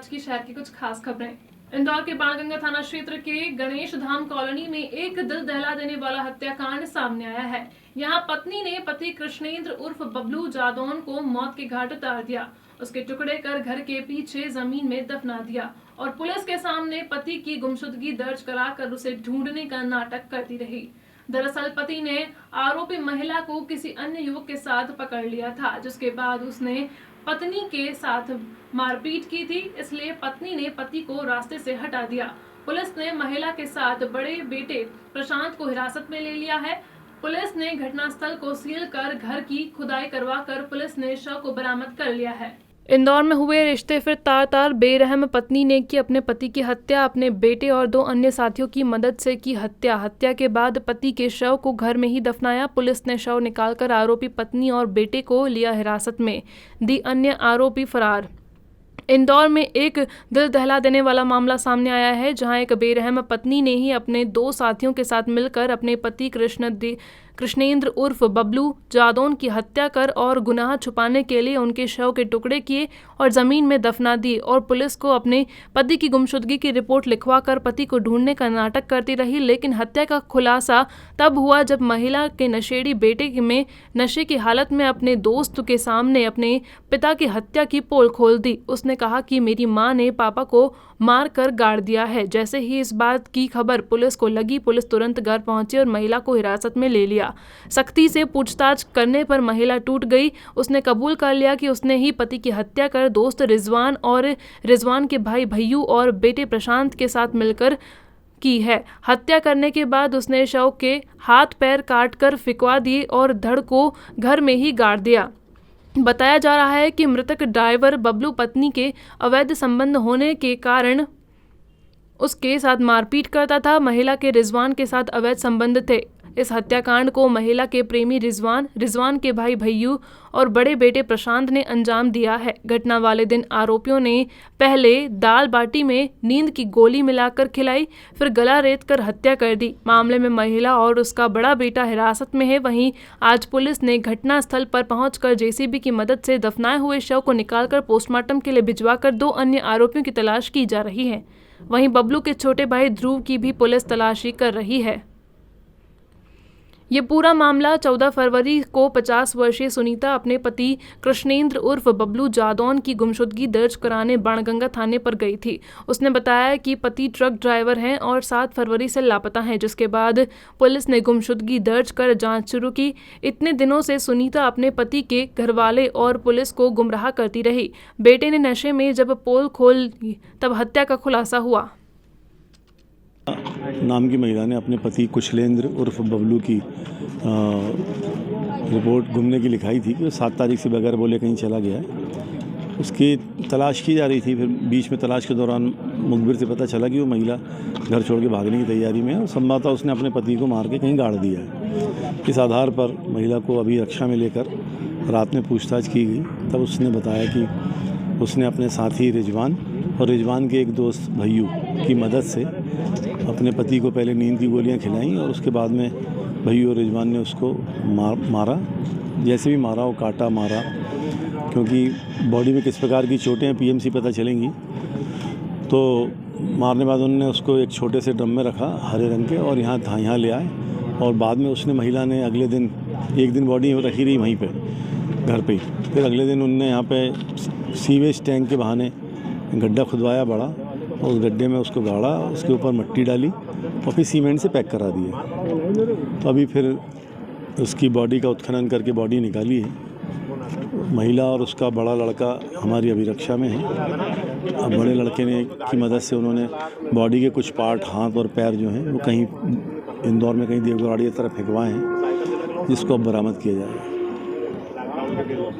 आज की शहर की कुछ खास खबरें। इंदौर के बाणगंगा थाना क्षेत्र के गणेश धाम कॉलोनी में एक दिल दहला देने वाला हत्याकांड सामने आया है। यहां पत्नी ने पति कृष्णेंद्र उर्फ बबलू जादौन को मौत के घाट उतार दिया, उसके टुकड़े कर घर के पीछे जमीन में दफना दिया और पुलिस के सामने पति की गुमशुदगी दर्ज कराकर उसे ढूंढने का नाटक करती रही। दरअसल पति ने आरोपी महिला को किसी अन्य युवक के साथ पकड़ लिया था, जिसके बाद उसने पत्नी के साथ मारपीट की थी, इसलिए पत्नी ने पति को रास्ते से हटा दिया। पुलिस ने महिला के साथ बड़े बेटे प्रशांत को हिरासत में ले लिया है। पुलिस ने घटनास्थल को सील कर घर की खुदाई करवाकर पुलिस ने शव को बरामद कर लिया है। इंदौर में हुए रिश्ते फिर तार बेरहम पत्नी ने की अपने पति की हत्या, अपने बेटे और 2 अन्य साथियों की मदद से की हत्या के बाद पति के शव को घर में ही दफनाया। पुलिस ने शव निकालकर आरोपी पत्नी और बेटे को लिया हिरासत में, दी अन्य आरोपी फरार। इंदौर में एक दिल दहला देने वाला मामला सामने आया है, जहां एक बेरहम पत्नी ने ही अपने 2 साथियों के साथ मिलकर अपने पति कृष्णेंद्र उर्फ बबलू जादौन की हत्या कर और गुनाह छुपाने के लिए उनके शव के टुकड़े किए और जमीन में दफना दी और पुलिस को अपने पति की गुमशुदगी की रिपोर्ट लिखवाकर पति को ढूंढने का नाटक करती रही। लेकिन हत्या का खुलासा तब हुआ जब महिला के नशेड़ी बेटे में नशे की हालत में अपने दोस्त के सामने अपने पिता की हत्या की पोल खोल दी। उसने कहा कि मेरी मां ने पापा को मार कर गाड़ दिया है। जैसे ही इस बात की खबर पुलिस को लगी, पुलिस तुरंत घर पहुंची और महिला को हिरासत में ले लिया। सख्ती से पूछताछ करने पर महिला टूट गई। उसने कबूल कर लिया कि उसने ही पति की हत्या कर दोस्त रिजवान और रिजवान के भाई भैयू और बेटे प्रशांत के साथ मिलकर की है। हत्या करने के बाद उसने शव के हाथ पैर काटकर फिकवा दिए और धड़ को घर में ही गाड़ दिया। बताया जा रहा है कि मृतक ड्राइवर बबलू पत्नी के अवैध संबंध होने के कारण उसके साथ मारपीट करता था। महिला के रिजवान के साथ अवैध संबंध थे। इस हत्याकांड को महिला के प्रेमी रिजवान के भाई भैयू और बड़े बेटे प्रशांत ने अंजाम दिया है। घटना वाले दिन आरोपियों ने पहले दाल बाटी में नींद की गोली मिलाकर खिलाई, फिर गला रेत कर हत्या कर दी। मामले में महिला और उसका बड़ा बेटा हिरासत में है। वहीं आज पुलिस ने घटनास्थल पर पहुंचकर जेसीबी की मदद से दफनाए हुए शव को निकालकर पोस्टमार्टम के लिए भिजवाकर 2 अन्य आरोपियों की तलाश की जा रही है। वहीं बबलू के छोटे भाई ध्रुव की भी पुलिस तलाशी कर रही है। ये पूरा मामला 14 फरवरी को 50 वर्षीय सुनीता अपने पति कृष्णेंद्र उर्फ बबलू जादौन की गुमशुदगी दर्ज कराने बाणगंगा थाने पर गई थी। उसने बताया कि पति ट्रक ड्राइवर हैं और 7 फरवरी से लापता हैं, जिसके बाद पुलिस ने गुमशुदगी दर्ज कर जांच शुरू की। इतने दिनों से सुनीता अपने पति के घरवाले और पुलिस को गुमराह करती रही। बेटे ने नशे में जब पोल खोल तब हत्या का खुलासा हुआ। नाम की महिला ने अपने पति कुशलेंद्र उर्फ बबलू की रिपोर्ट घूमने की लिखाई थी कि वो 7 तारीख से बगैर बोले कहीं चला गया है। उसकी तलाश की जा रही थी। फिर बीच में तलाश के दौरान मुखबिर से पता चला कि वो महिला घर छोड़ के भागने की तैयारी में है और संभवतः उसने अपने पति को मार के कहीं गाड़ दिया है। इस आधार पर महिला को अभी रक्षा में लेकर रात में पूछताछ की गई। तब उसने बताया कि उसने अपने साथी रिजवान और रिजवान के एक दोस्त भैयू की मदद से अपने पति को पहले नींद की गोलियां खिलाईं और उसके बाद में भैयू और रिजवान ने उसको मारा। जैसे भी मारा वो काटा मारा, क्योंकि बॉडी में किस प्रकार की चोटें हैं पीएमसी पता चलेंगी। तो मारने बाद उन्होंने उसको एक छोटे से ड्रम में रखा हरे रंग के और यहाँ ले आए और बाद में उसने महिला ने अगले दिन एक दिन बॉडी रखी रही वहीं पे घर पे ही। फिर अगले दिन उनने यहाँ पे सीवेज टैंक के बहाने गड्ढा खुदवाया बड़ा और उस गड्ढे में उसको गाड़ा, उसके ऊपर मिट्टी डाली और फिर सीमेंट से पैक करा दिए। तो अभी फिर उसकी बॉडी का उत्खनन करके बॉडी निकाली है। महिला और उसका बड़ा लड़का हमारी अभी रक्षा में है। अब बड़े लड़के ने की मदद से उन्होंने बॉडी के कुछ पार्ट हाथ और पैर जो हैं वो कहीं इंदौर में कहीं देवगढ़ की तरफ फेंकवाए हैं, जिसको अब बरामद किया जाएगा।